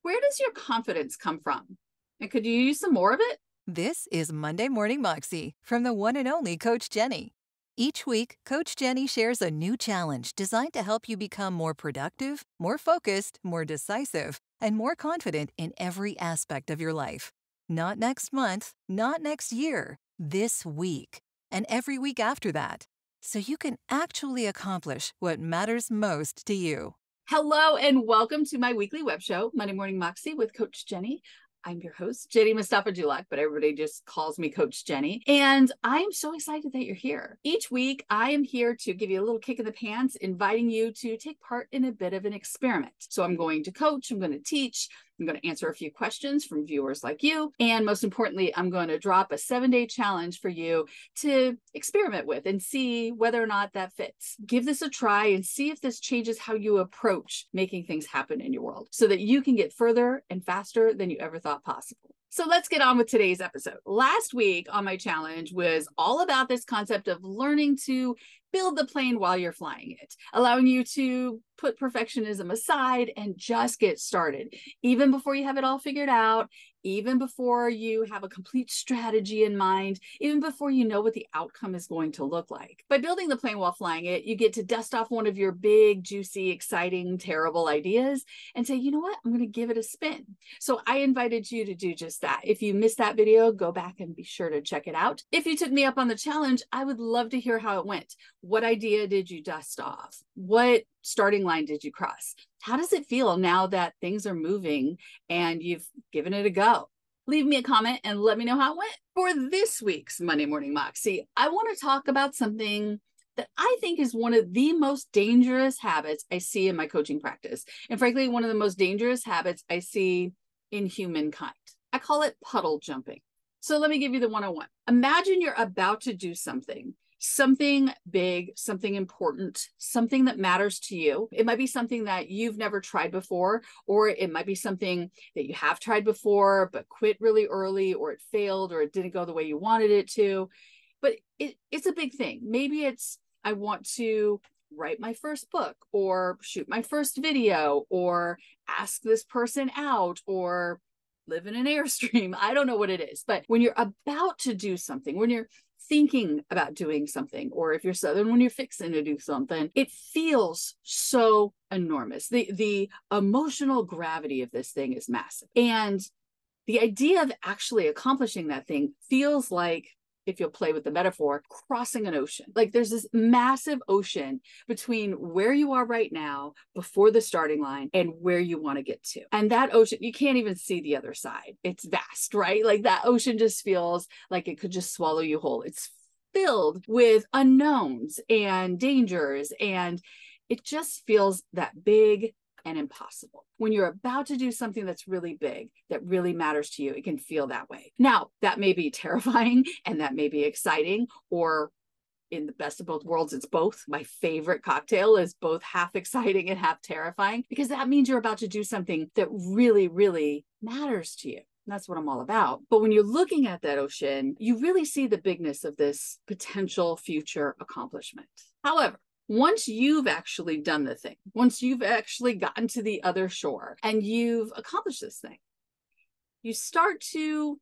Where does your confidence come from? And could you use some more of it? This is Monday Morning Moxie from the one and only Coach Jennie. Each week, Coach Jennie shares a new challenge designed to help you become more productive, more focused, more decisive, and more confident in every aspect of your life. Not next month, not next year, this week, and every week after that, so you can actually accomplish what matters most to you. Hello and welcome to my weekly web show, Monday Morning Moxie with Coach Jennie. I'm your host, Jennie Mustafa Julak, but everybody just calls me Coach Jennie. And I am so excited that you're here. Each week, I am here to give you a little kick in the pants, inviting you to take part in a bit of an experiment. So I'm going to coach, I'm going to teach, I'm going to answer a few questions from viewers like you. And most importantly, I'm going to drop a 7-day challenge for you to experiment with and see whether or not that fits. Give this a try and see if this changes how you approach making things happen in your world so that you can get further and faster than you ever thought possible. So let's get on with today's episode. Last week on my challenge was all about this concept of learning to build the plane while you're flying it, allowing you to put perfectionism aside and just get started, even before you have it all figured out, even before you have a complete strategy in mind, even before you know what the outcome is going to look like. By building the plane while flying it, you get to dust off one of your big, juicy, exciting, terrible ideas and say, you know what, I'm going to give it a spin. So I invited you to do just that. If you missed that video, go back and be sure to check it out. If you took me up on the challenge, I would love to hear how it went. What idea did you dust off? What starting line did you cross? How does it feel now that things are moving and you've given it a go? Leave me a comment and let me know how it went. For this week's Monday Morning Moxie, I want to talk about something that I think is one of the most dangerous habits I see in my coaching practice. And frankly, one of the most dangerous habits I see in humankind. I call it puddle jumping. So let me give you the 101. Imagine you're about to do something big, something important, something that matters to you. It might be something that you've never tried before, or it might be something that you have tried before, but quit really early, or it failed, or it didn't go the way you wanted it to. But it's a big thing. Maybe it's, I want to write my first book, or shoot my first video, or ask this person out, or live in an Airstream. I don't know what it is. But when you're about to do something, when you're thinking about doing something, or if you're Southern, when you're fixing to do something, it feels so enormous. The emotional gravity of this thing is massive. And the idea of actually accomplishing that thing feels like, if you'll play with the metaphor, crossing an ocean. Like there's this massive ocean between where you are right now before the starting line and where you want to get to. And that ocean, you can't even see the other side. It's vast, right? Like that ocean just feels like it could just swallow you whole. It's filled with unknowns and dangers, and it just feels that big and impossible. When you're about to do something that's really big, that really matters to you, it can feel that way. Now, that may be terrifying and that may be exciting, or in the best of both worlds, it's both. My favorite cocktail is both half exciting and half terrifying, because that means you're about to do something that really, really matters to you. That's what I'm all about. But when you're looking at that ocean, you really see the bigness of this potential future accomplishment. However, once you've actually done the thing, once you've actually gotten to the other shore and you've accomplished this thing, you start to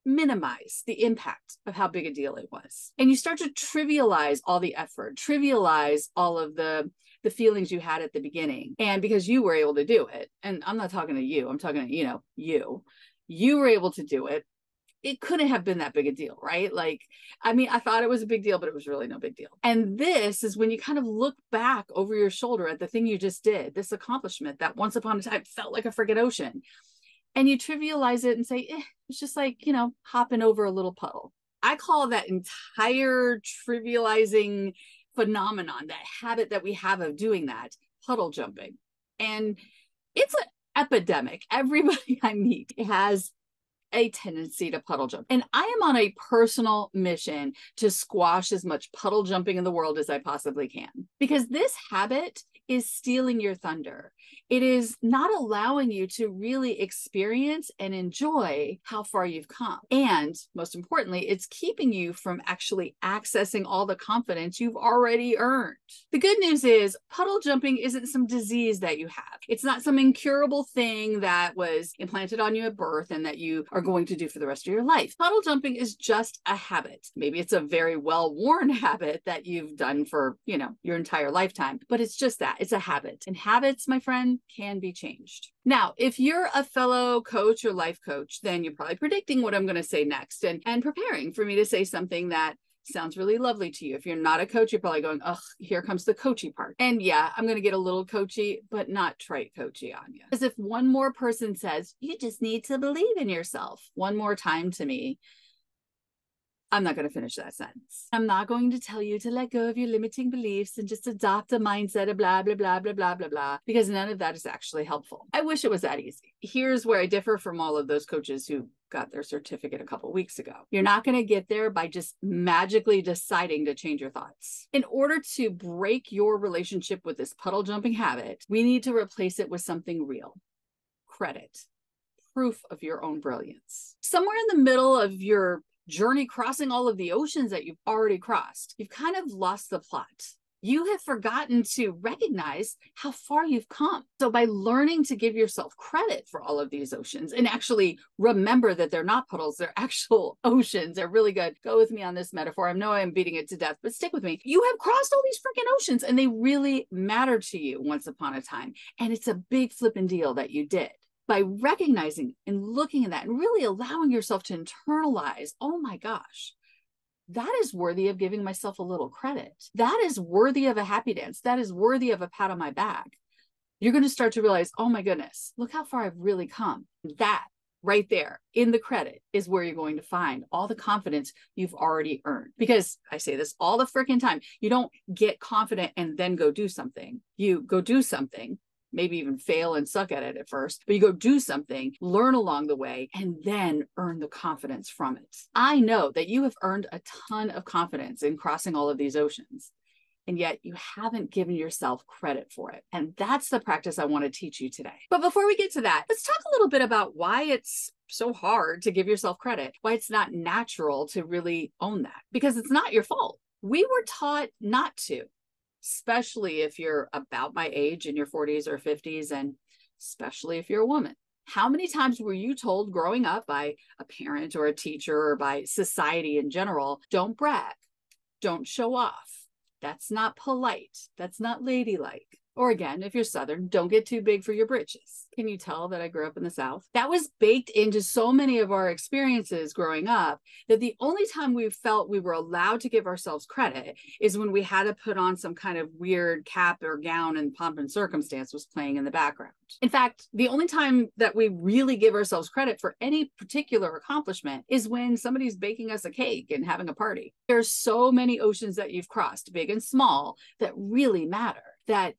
minimize the impact of how big a deal it was. And you start to trivialize all the effort, trivialize all of the feelings you had at the beginning. And because you were able to do it, and I'm not talking to you, I'm talking to, you were able to do it. It couldn't have been that big a deal, right? Like, I mean, I thought it was a big deal, but it was really no big deal. And this is when you kind of look back over your shoulder at the thing you just did, this accomplishment that once upon a time felt like a friggin' ocean. And you trivialize it and say, it's just like, hopping over a little puddle. I call that entire trivializing phenomenon, that habit that we have of doing that, puddle jumping. And it's an epidemic. Everybody I meet has a tendency to puddle jump. And I am on a personal mission to squash as much puddle jumping in the world as I possibly can, because this habit is stealing your thunder. It is not allowing you to really experience and enjoy how far you've come. And most importantly, it's keeping you from actually accessing all the confidence you've already earned. The good news is puddle jumping isn't some disease that you have. It's not some incurable thing that was implanted on you at birth and that you are going to do for the rest of your life. Puddle jumping is just a habit. Maybe it's a very well-worn habit that you've done for, your entire lifetime, but it's just that. It's a habit. And habits, my friend, can be changed. Now, if you're a fellow coach or life coach, then you're probably predicting what I'm going to say next and preparing for me to say something that sounds really lovely to you. If you're not a coach, you're probably going, ugh, here comes the coachy part. And yeah, I'm going to get a little coachy, but not trite coachy on you. Because if one more person says, you just need to believe in yourself one more time to me, I'm not going to finish that sentence. I'm not going to tell you to let go of your limiting beliefs and just adopt a mindset of blah, blah, blah, blah, blah, blah, blah, because none of that is actually helpful. I wish it was that easy. Here's where I differ from all of those coaches who got their certificate a couple of weeks ago. You're not going to get there by just magically deciding to change your thoughts. In order to break your relationship with this puddle jumping habit, we need to replace it with something real. Credit. Proof of your own brilliance. Somewhere in the middle of your journey crossing all of the oceans that you've already crossed, you've kind of lost the plot. You have forgotten to recognize how far you've come. So by learning to give yourself credit for all of these oceans and actually remember that they're not puddles, they're actual oceans. They're really good. Go with me on this metaphor. I know I'm beating it to death, but stick with me. You have crossed all these freaking oceans and they really matter to you once upon a time. And it's a big flipping deal that you did. By recognizing and looking at that and really allowing yourself to internalize, oh my gosh, that is worthy of giving myself a little credit. That is worthy of a happy dance. That is worthy of a pat on my back. You're going to start to realize, oh my goodness, look how far I've really come. That right there in the credit is where you're going to find all the confidence you've already earned. Because I say this all the freaking time. You don't get confident and then go do something. You go do something, maybe even fail and suck at it at first, but you go do something, learn along the way, and then earn the confidence from it. I know that you have earned a ton of confidence in crossing all of these oceans, and yet you haven't given yourself credit for it. And that's the practice I want to teach you today. But before we get to that, let's talk a little bit about why it's so hard to give yourself credit, why it's not natural to really own that, because it's not your fault. We were taught not to. Especially if you're about my age in your 40s or 50s, and especially if you're a woman. How many times were you told growing up by a parent or a teacher or by society in general, don't brag, don't show off, that's not polite, that's not ladylike? Or again, if you're Southern, don't get too big for your britches. Can you tell that I grew up in the South? That was baked into so many of our experiences growing up that the only time we felt we were allowed to give ourselves credit is when we had to put on some kind of weird cap or gown and pomp and circumstance was playing in the background. In fact, the only time that we really give ourselves credit for any particular accomplishment is when somebody's baking us a cake and having a party. There's so many oceans that you've crossed, big and small, that really matter, that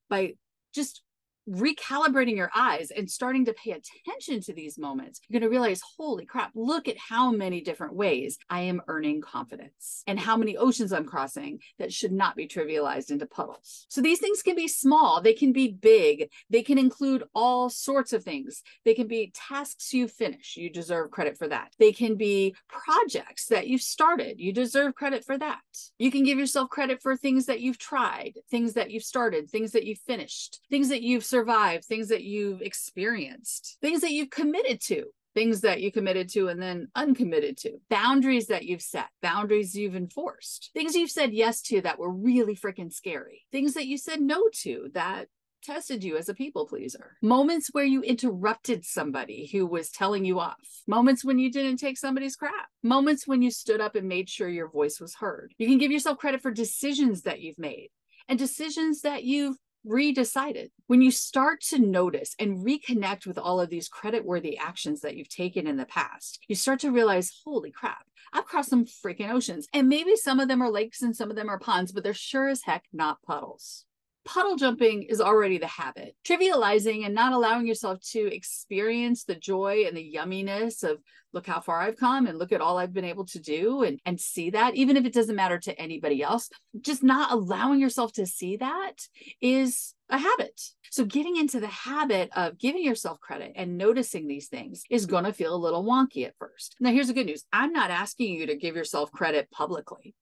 by just recalibrating your eyes and starting to pay attention to these moments, you're going to realize, holy crap, look at how many different ways I am earning confidence and how many oceans I'm crossing that should not be trivialized into puddles. So these things can be small, they can be big, they can include all sorts of things. They can be tasks you finish, you deserve credit for that. They can be projects that you've started, you deserve credit for that. You can give yourself credit for things that you've tried, things that you've started, things that you've finished, things that you've survived, things that you've experienced, things that you've committed to, things that you committed to and then uncommitted to, boundaries that you've set, boundaries you've enforced, things you've said yes to that were really freaking scary, things that you said no to that tested you as a people pleaser, moments where you interrupted somebody who was telling you off, moments when you didn't take somebody's crap, moments when you stood up and made sure your voice was heard. You can give yourself credit for decisions that you've made and decisions that you've redecided. When you start to notice and reconnect with all of these credit-worthy actions that you've taken in the past, you start to realize, holy crap, I've crossed some freaking oceans. And maybe some of them are lakes and some of them are ponds, but they're sure as heck not puddles. Puddle jumping is already the habit. Trivializing and not allowing yourself to experience the joy and the yumminess of look how far I've come and look at all I've been able to do and see that, even if it doesn't matter to anybody else, just not allowing yourself to see that is a habit. So getting into the habit of giving yourself credit and noticing these things is going to feel a little wonky at first. Now, here's the good news. I'm not asking you to give yourself credit publicly.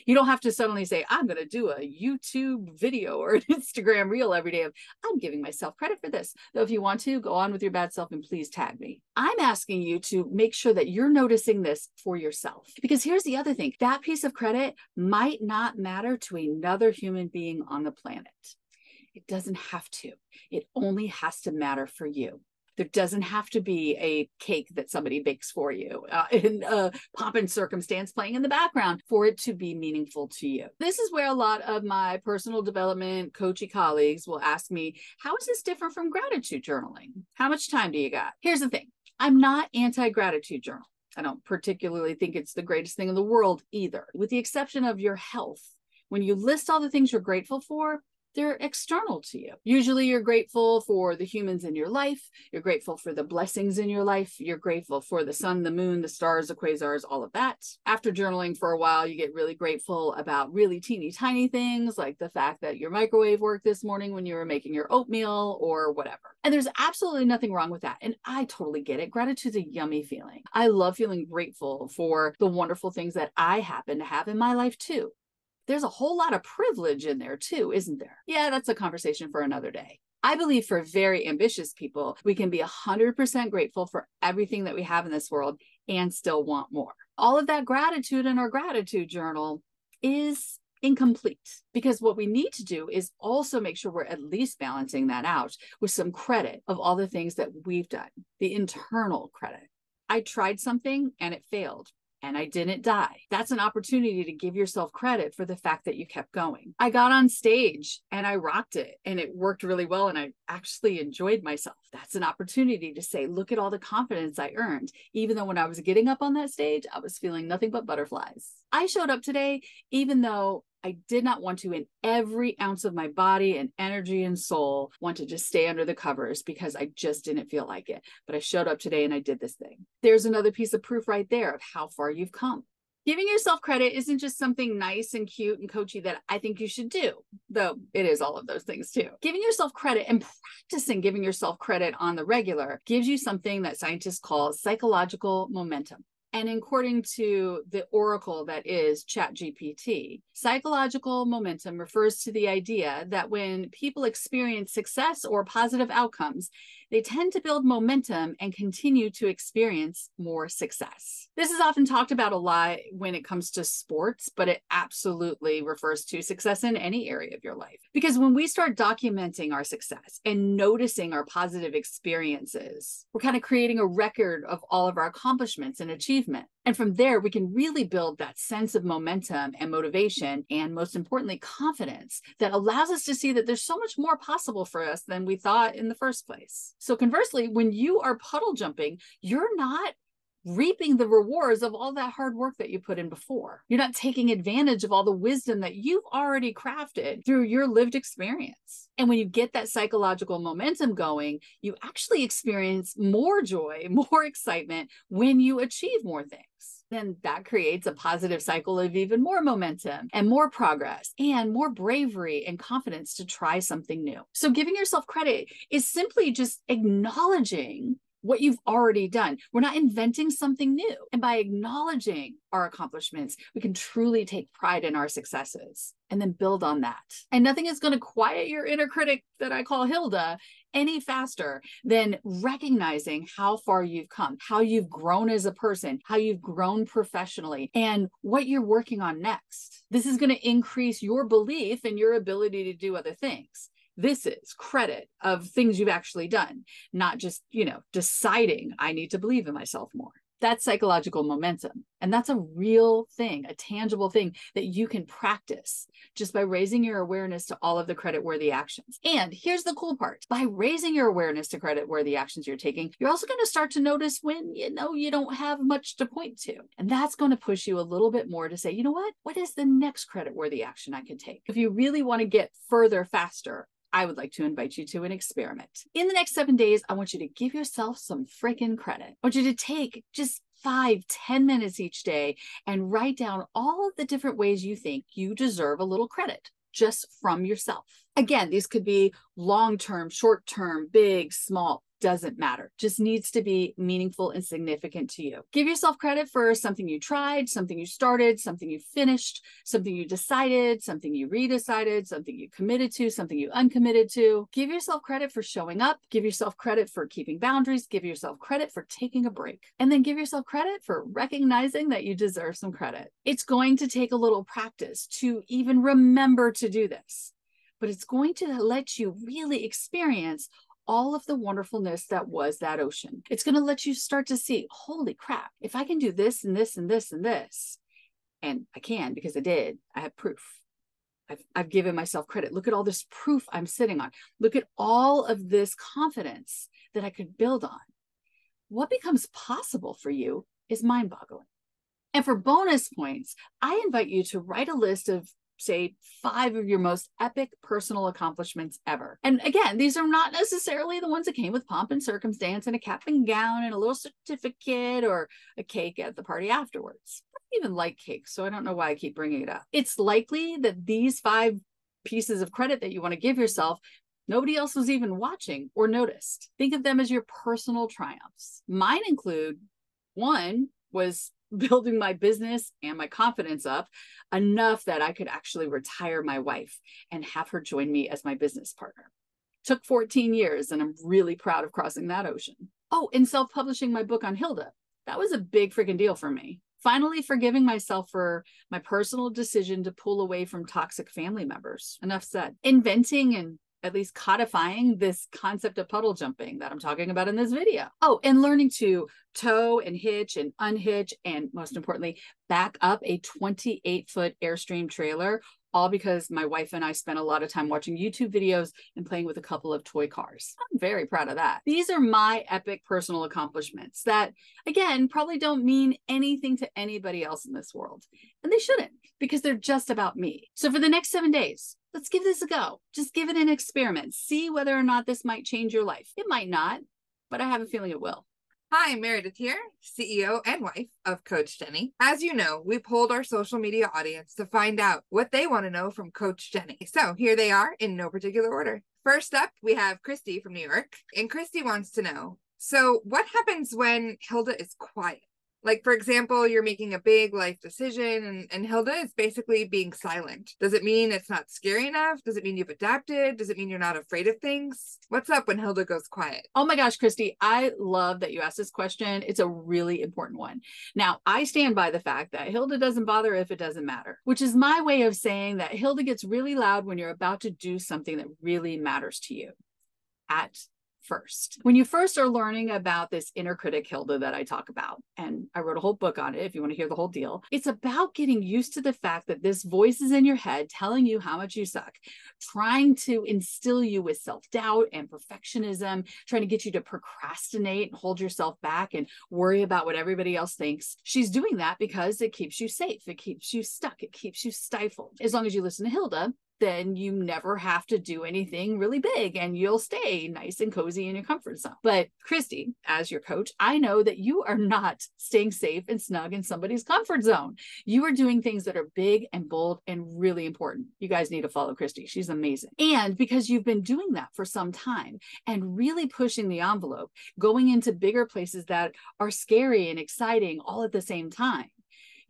You don't have to suddenly say, I'm going to do a YouTube video or an Instagram reel every day of, I'm giving myself credit for this. Though if you want to, go on with your bad self and please tag me. I'm asking you to make sure that you're noticing this for yourself. Because here's the other thing. That piece of credit might not matter to another human being on the planet. It doesn't have to. It only has to matter for you. There doesn't have to be a cake that somebody bakes for you in a pomp and circumstance playing in the background for it to be meaningful to you. This is where a lot of my personal development coachy colleagues will ask me, how is this different from gratitude journaling? How much time do you got? Here's the thing. I'm not anti-gratitude journal. I don't particularly think it's the greatest thing in the world either. With the exception of your health, when you list all the things you're grateful for, they're external to you. Usually you're grateful for the humans in your life. You're grateful for the blessings in your life. You're grateful for the sun, the moon, the stars, the quasars, all of that. After journaling for a while, you get really grateful about really teeny tiny things like the fact that your microwave worked this morning when you were making your oatmeal or whatever. And there's absolutely nothing wrong with that. And I totally get it. Gratitude's a yummy feeling. I love feeling grateful for the wonderful things that I happen to have in my life too. There's a whole lot of privilege in there too, isn't there? Yeah, that's a conversation for another day. I believe for very ambitious people, we can be 100% grateful for everything that we have in this world and still want more. All of that gratitude in our gratitude journal is incomplete because what we need to do is also make sure we're at least balancing that out with some credit of all the things that we've done, the internal credit. I tried something and it failed. And I didn't die. That's an opportunity to give yourself credit for the fact that you kept going. I got on stage and I rocked it and it worked really well and I actually enjoyed myself. That's an opportunity to say, look at all the confidence I earned. Even though when I was getting up on that stage, I was feeling nothing but butterflies. I showed up today, even though I did not want to, in every ounce of my body and energy and soul, want to just stay under the covers because I just didn't feel like it. But I showed up today and I did this thing. There's another piece of proof right there of how far you've come. Giving yourself credit isn't just something nice and cute and coachy that I think you should do, though it is all of those things too. Giving yourself credit and practicing giving yourself credit on the regular gives you something that scientists call psychological momentum. And according to the oracle that is ChatGPT, psychological momentum refers to the idea that when people experience success or positive outcomes, they tend to build momentum and continue to experience more success. This is often talked about a lot when it comes to sports, but it absolutely refers to success in any area of your life. Because when we start documenting our success and noticing our positive experiences, we're kind of creating a record of all of our accomplishments and achievement. And from there, we can really build that sense of momentum and motivation, and most importantly, confidence that allows us to see that there's so much more possible for us than we thought in the first place. So conversely, when you are puddle jumping, you're not reaping the rewards of all that hard work that you put in before. You're not taking advantage of all the wisdom that you've already crafted through your lived experience. And when you get that psychological momentum going, you actually experience more joy, more excitement when you achieve more things. Then that creates a positive cycle of even more momentum and more progress and more bravery and confidence to try something new. So giving yourself credit is simply just acknowledging what you've already done. We're not inventing something new. And by acknowledging our accomplishments, we can truly take pride in our successes and then build on that. And nothing is going to quiet your inner critic that I call Hilda any faster than recognizing how far you've come, how you've grown as a person, how you've grown professionally, and what you're working on next. This is going to increase your belief in your ability to do other things. This is credit of things you've actually done, not just, deciding I need to believe in myself more. That's psychological momentum. And that's a real thing, a tangible thing that you can practice just by raising your awareness to all of the credit-worthy actions. And here's the cool part. By raising your awareness to credit-worthy actions you're taking, you're also going to start to notice when you don't have much to point to. And that's going to push you a little bit more to say, you know what is the next credit-worthy action I can take? If you really want to get further faster, I would like to invite you to an experiment. In the next 7 days, I want you to give yourself some freaking credit. I want you to take just 5-10 minutes each day and write down all of the different ways you think you deserve a little credit just from yourself. Again, these could be long-term, short-term, big, small. Doesn't matter. Just needs to be meaningful and significant to you. Give yourself credit for something you tried, something you started, something you finished, something you decided, something you redecided, something you committed to, something you uncommitted to. Give yourself credit for showing up. Give yourself credit for keeping boundaries. Give yourself credit for taking a break. And then give yourself credit for recognizing that you deserve some credit. It's going to take a little practice to even remember to do this, but it's going to let you really experience all of the wonderfulness that was that ocean. It's going to let you start to see, holy crap, if I can do this and this and this and this, and I can because I did, I have proof. I've given myself credit. Look at all this proof I'm sitting on. Look at all of this confidence that I could build on. What becomes possible for you is mind-boggling. And for bonus points, I invite you to write a list of, say, 5 of your most epic personal accomplishments ever. And again, these are not necessarily the ones that came with pomp and circumstance and a cap and gown and a little certificate or a cake at the party afterwards. I don't even like cake, so I don't know why I keep bringing it up. It's likely that these 5 pieces of credit that you want to give yourself, nobody else was even watching or noticed. Think of them as your personal triumphs. Mine include, one was building my business and my confidence up enough that I could actually retire my wife and have her join me as my business partner. Took 14 years, and I'm really proud of crossing that ocean. Oh, and self-publishing my book on Hilda. That was a big freaking deal for me. Finally, forgiving myself for my personal decision to pull away from toxic family members. Enough said. Inventing and at least codifying this concept of puddle jumping that I'm talking about in this video. Oh, and learning to tow and hitch and unhitch, and most importantly, back up a 28-foot Airstream trailer, all because my wife and I spent a lot of time watching YouTube videos and playing with a couple of toy cars. I'm very proud of that. These are my epic personal accomplishments that, again, probably don't mean anything to anybody else in this world. And they shouldn't, because they're just about me. So for the next 7 days, let's give this a go. Just give it an experiment. See whether or not this might change your life. It might not, but I have a feeling it will. Hi, Meredith here, CEO and wife of Coach Jennie. As you know, we polled our social media audience to find out what they want to know from Coach Jennie. So here they are in no particular order. First up, we have Christy from New York, and Christy wants to know, so what happens when Hilda is quiet? Like, for example, you're making a big life decision and Hilda is basically being silent. Does it mean it's not scary enough? Does it mean you've adapted? Does it mean you're not afraid of things? What's up when Hilda goes quiet? Oh my gosh, Christy, I love that you asked this question. It's a really important one. Now, I stand by the fact that Hilda doesn't bother if it doesn't matter, which is my way of saying that Hilda gets really loud when you're about to do something that really matters to you at first. When you first are learning about this inner critic Hilda that I talk about, and I wrote a whole book on it if you want to hear the whole deal, it's about getting used to the fact that this voice is in your head telling you how much you suck, trying to instill you with self-doubt and perfectionism, trying to get you to procrastinate and hold yourself back and worry about what everybody else thinks. She's doing that because it keeps you safe. It keeps you stuck. It keeps you stifled. As long as you listen to Hilda, then you never have to do anything really big and you'll stay nice and cozy in your comfort zone. But Christy, as your coach, I know that you are not staying safe and snug in somebody's comfort zone. You are doing things that are big and bold and really important. You guys need to follow Christy. She's amazing. And because you've been doing that for some time and really pushing the envelope, going into bigger places that are scary and exciting all at the same time,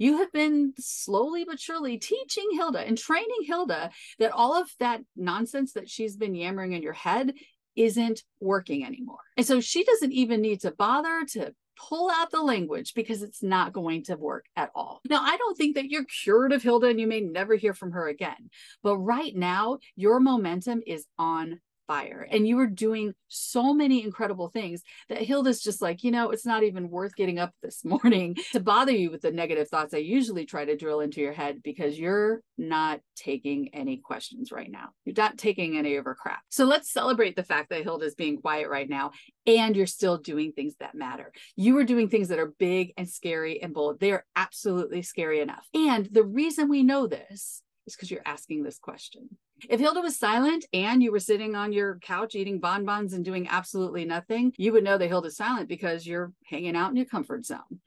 you have been slowly but surely teaching Hilda and training Hilda that all of that nonsense that she's been yammering in your head isn't working anymore. And so she doesn't even need to bother to pull out the language because it's not going to work at all. Now, I don't think that you're cured of Hilda and you may never hear from her again. But right now, your momentum is on fire. And you were doing so many incredible things that Hilda's just like, it's not even worth getting up this morning to bother you with the negative thoughts I usually try to drill into your head, because you're not taking any questions right now. You're not taking any of her crap. So let's celebrate the fact that Hilda's being quiet right now, and you're still doing things that matter. You are doing things that are big and scary and bold. They are absolutely scary enough. And the reason we know this is because you're asking this question. If Hilda was silent and you were sitting on your couch eating bonbons and doing absolutely nothing, you would know that Hilda's silent because you're hanging out in your comfort zone.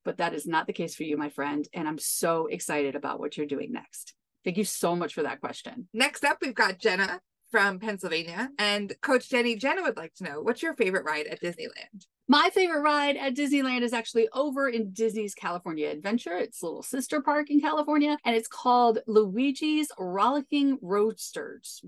But that is not the case for you, my friend. And I'm so excited about what you're doing next. Thank you so much for that question. Next up, we've got Jenna from Pennsylvania. And Coach Jennie, Jenna would like to know, what's your favorite ride at Disneyland? My favorite ride at Disneyland is actually over in Disney's California Adventure. It's a little sister park in California, and it's called Luigi's Rollicking Roadsters.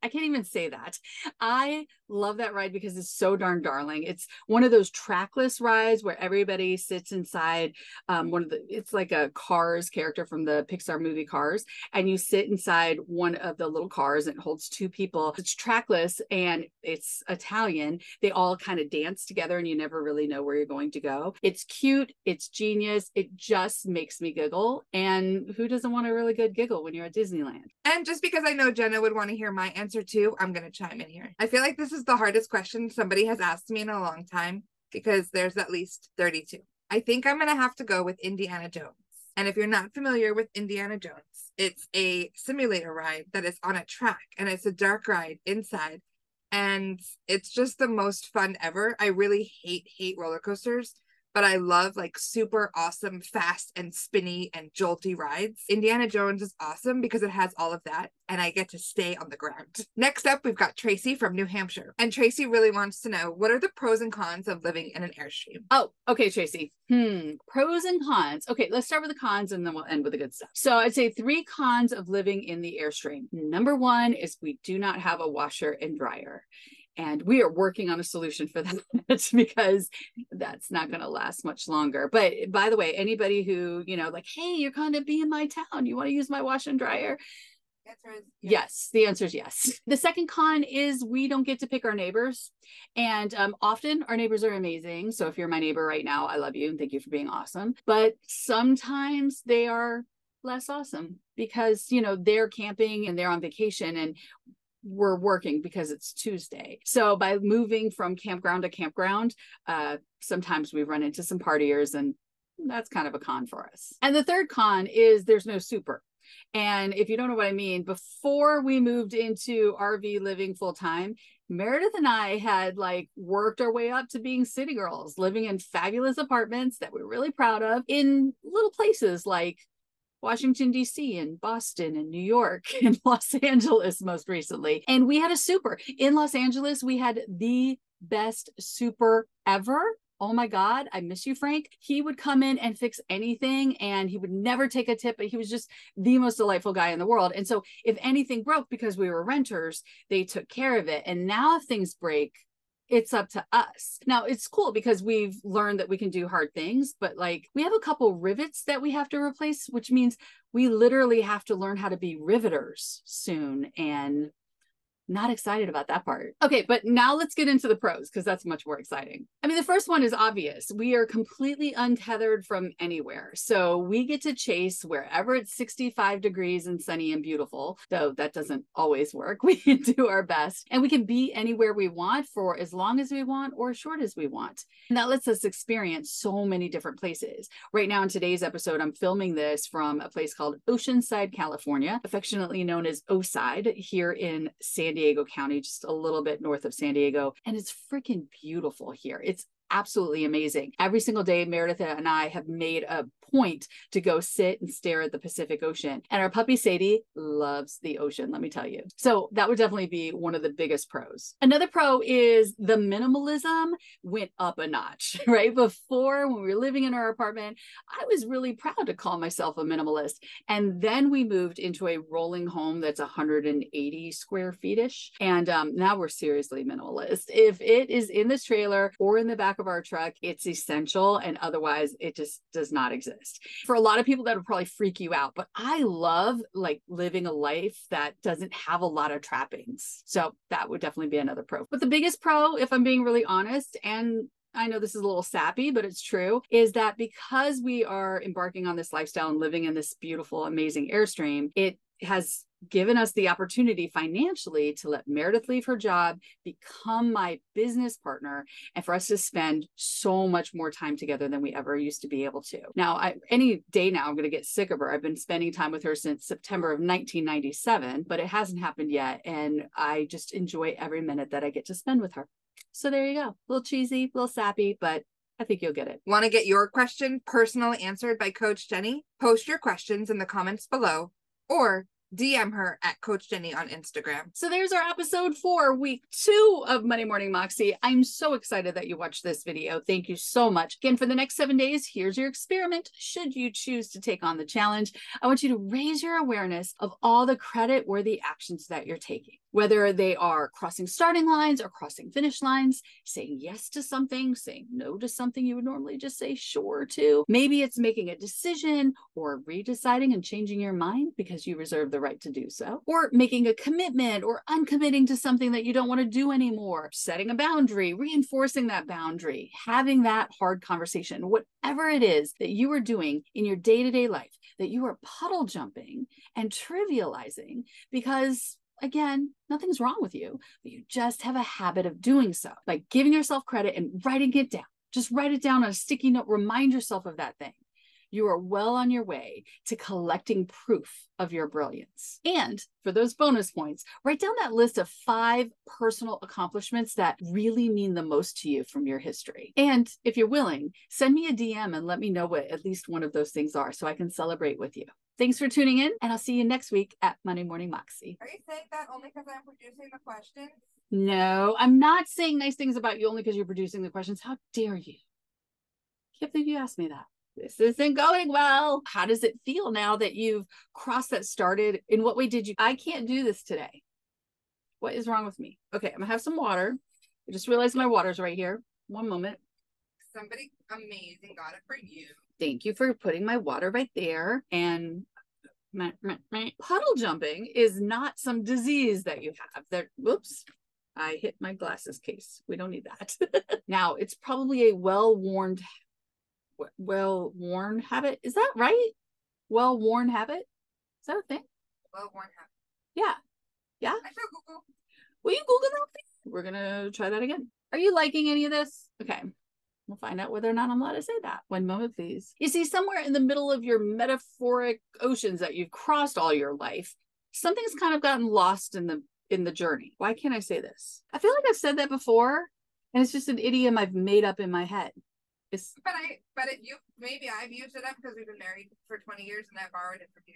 I can't even say that. I love that ride because it's so darn darling. It's one of those trackless rides where everybody sits inside it's like a Cars character from the Pixar movie Cars, and you sit inside one of the little cars, and it holds two people. It's trackless and it's Italian. They all kind of dance together, and you never really know where you're going to go. It's cute. It's genius. It just makes me giggle. And who doesn't want a really good giggle when you're at Disneyland? And just because I know Jenna would want to hear my answer too, I'm going to chime in here. I feel like this is the hardest question somebody has asked me in a long time, because there's at least 32. I think I'm going to have to go with Indiana Jones. And if you're not familiar with Indiana Jones, it's a simulator ride that is on a track, and it's a dark ride inside. And it's just the most fun ever. I really hate roller coasters, but I love like super awesome, fast and spinny and jolty rides. Indiana Jones is awesome because it has all of that, and I get to stay on the ground. Next up, we've got Tracy from New Hampshire. And Tracy really wants to know, what are the pros and cons of living in an Airstream? Oh, okay, Tracy. Pros and cons. Okay, let's start with the cons and then we'll end with the good stuff. So I'd say 3 cons of living in the Airstream. Number 1 is we do not have a washer and dryer. And we are working on a solution for that because that's not going to last much longer. But by the way, anybody who, like, hey, you're going to be in my town, you want to use my washer and dryer? Yes, the answer is yes. The second con is we don't get to pick our neighbors. And often our neighbors are amazing. So if you're my neighbor right now, I love you and thank you for being awesome. But sometimes they are less awesome because, they're camping and they're on vacation, and we're working because it's Tuesday. So by moving from campground to campground, sometimes we run into some partiers, and that's kind of a con for us. And the third con is there's no super. And if you don't know what I mean, before we moved into RV living full time, Meredith and I had worked our way up to being city girls, living in fabulous apartments that we're really proud of in little places like Washington, D.C. and Boston and New York and Los Angeles most recently. And we had a super. In Los Angeles, we had the best super ever. Oh my God, I miss you, Frank. He would come in and fix anything, and he would never take a tip, but he was just the most delightful guy in the world. And so if anything broke, because we were renters, they took care of it. And now if things break, it's up to us. Now it's cool because we've learned that we can do hard things, but we have a couple rivets that we have to replace, which means we literally have to learn how to be riveters soon, and not excited about that part. Okay, but now let's get into the pros, because that's much more exciting. I mean, the first one is obvious. We are completely untethered from anywhere. So we get to chase wherever it's 65 degrees and sunny and beautiful, though that doesn't always work. We can do our best, and we can be anywhere we want for as long as we want or as short as we want. And that lets us experience so many different places. Right now in today's episode, I'm filming this from a place called Oceanside, California, affectionately known as Oside, here in San Diego County, just a little bit north of San Diego. And it's freaking beautiful here. It's absolutely amazing. Every single day, Meredith and I have made a point to go sit and stare at the Pacific Ocean. And our puppy Sadie loves the ocean, let me tell you. So that would definitely be one of the biggest pros. Another pro is the minimalism went up a notch, right? Before, when we were living in our apartment, I was really proud to call myself a minimalist. And then we moved into a rolling home that's 180 square feet-ish. And now we're seriously minimalist. If it is in this trailer or in the back back of our truck, it's essential. And otherwise it just does not exist. For a lot of people that would probably freak you out, but I love like living a life that doesn't have a lot of trappings. So that would definitely be another pro. But the biggest pro, if I'm being really honest, and I know this is a little sappy, but it's true, is that because we are embarking on this lifestyle and living in this beautiful, amazing Airstream, it has given us the opportunity financially to let Meredith leave her job, become my business partner, and for us to spend so much more time together than we ever used to be able to. Now, any day now, I'm going to get sick of her. I've been spending time with her since September of 1997, but it hasn't happened yet. And I just enjoy every minute that I get to spend with her. So there you go. A little cheesy, a little sappy, but I think you'll get it. Want to get your question personally answered by Coach Jennie? Post your questions in the comments below or DM her at Coach Jennie on Instagram. So there's our episode 4, week 2 of Monday Morning Moxie. I'm so excited that you watched this video. Thank you so much. Again, for the next 7 days, here's your experiment. Should you choose to take on the challenge, I want you to raise your awareness of all the credit-worthy actions that you're taking, whether they are crossing starting lines or crossing finish lines, saying yes to something, saying no to something you would normally just say sure to. Maybe it's making a decision or redeciding and changing your mind because you reserve the right to do so, or making a commitment or uncommitting to something that you don't want to do anymore, setting a boundary, reinforcing that boundary, having that hard conversation, whatever it is that you are doing in your day-to-day life, that you are puddle jumping and trivializing because, again, nothing's wrong with you, but you just have a habit of doing so. By giving yourself credit and writing it down. Just write it down on a sticky note. Remind yourself of that thing. You are well on your way to collecting proof of your brilliance. And for those bonus points, write down that list of 5 personal accomplishments that really mean the most to you from your history. And if you're willing, send me a DM and let me know what at least one of those things are so I can celebrate with you. Thanks for tuning in, and I'll see you next week at Monday Morning Moxie. Are you saying that only because I'm producing the questions? No, I'm not saying nice things about you only because you're producing the questions. How dare you? Can't believe you asked me that. This isn't going well. How does it feel now that you've crossed that started? In what way did you? I can't do this today. What is wrong with me? Okay, I'm gonna have some water. I just realized my water's right here. One moment. Somebody amazing got it for you. Thank you for putting my water right there. And puddle jumping is not some disease that you have. Whoops, I hit my glasses case. We don't need that. Now, it's probably a well-worn habit. Is that right? Well-worn habit? Is that a thing? Well-worn habit. Yeah. Yeah? I shall Google. Will you Google that? We're going to try that again. Are you liking any of this? Okay. We'll find out whether or not I'm allowed to say that. One moment, please. You see, somewhere in the middle of your metaphoric oceans that you've crossed all your life, something's kind of gotten lost in the journey. Why can't I say this? I feel like I've said that before, and it's just an idiom I've made up in my head. Maybe I've used it up because we've been married for 20 years and I've borrowed it from you.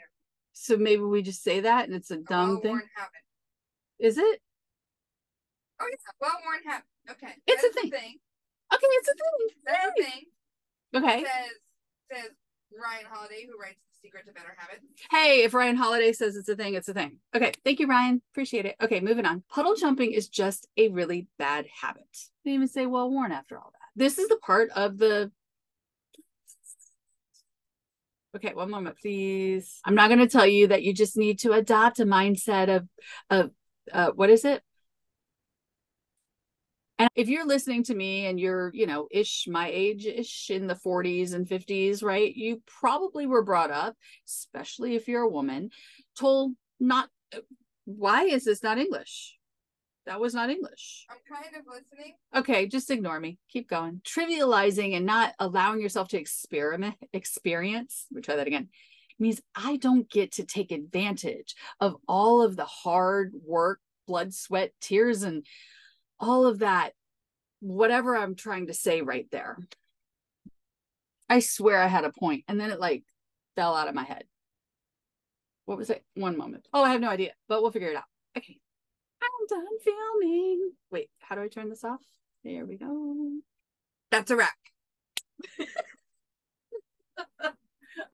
So maybe we just say that and it's a dumb thing. Well-worn habit. Is it? Oh yeah, well-worn habit. Okay. It's a thing. Okay, it's a thing. That's a thing. Okay. It says Ryan Holiday, who writes The Secret to Better Habits. Hey, if Ryan Holiday says it's a thing, it's a thing. Okay, thank you, Ryan. Appreciate it. Okay, moving on. Puddle jumping is just a really bad habit. Didn't even say well-worn after all that. This is the part of the... Okay, one moment, please. I'm not going to tell you that you just need to adopt a mindset of what is it? And if you're listening to me and you're, my age-ish in the 40s and 50s, right? You probably were brought up, especially if you're a woman, told not, why is this not English? That was not English. I'm kind of listening. Okay, just ignore me. Keep going. Trivializing and not allowing yourself to experience, we'll try that again, means I don't get to take advantage of all of the hard work, blood, sweat, tears, and all of that, whatever I'm trying to say right there. I swear I had a point, and then it fell out of my head. What was it? One moment. Oh, I have no idea, but we'll figure it out. Okay. I'm done filming. Wait, how do I turn this off? There we go. That's a wrap.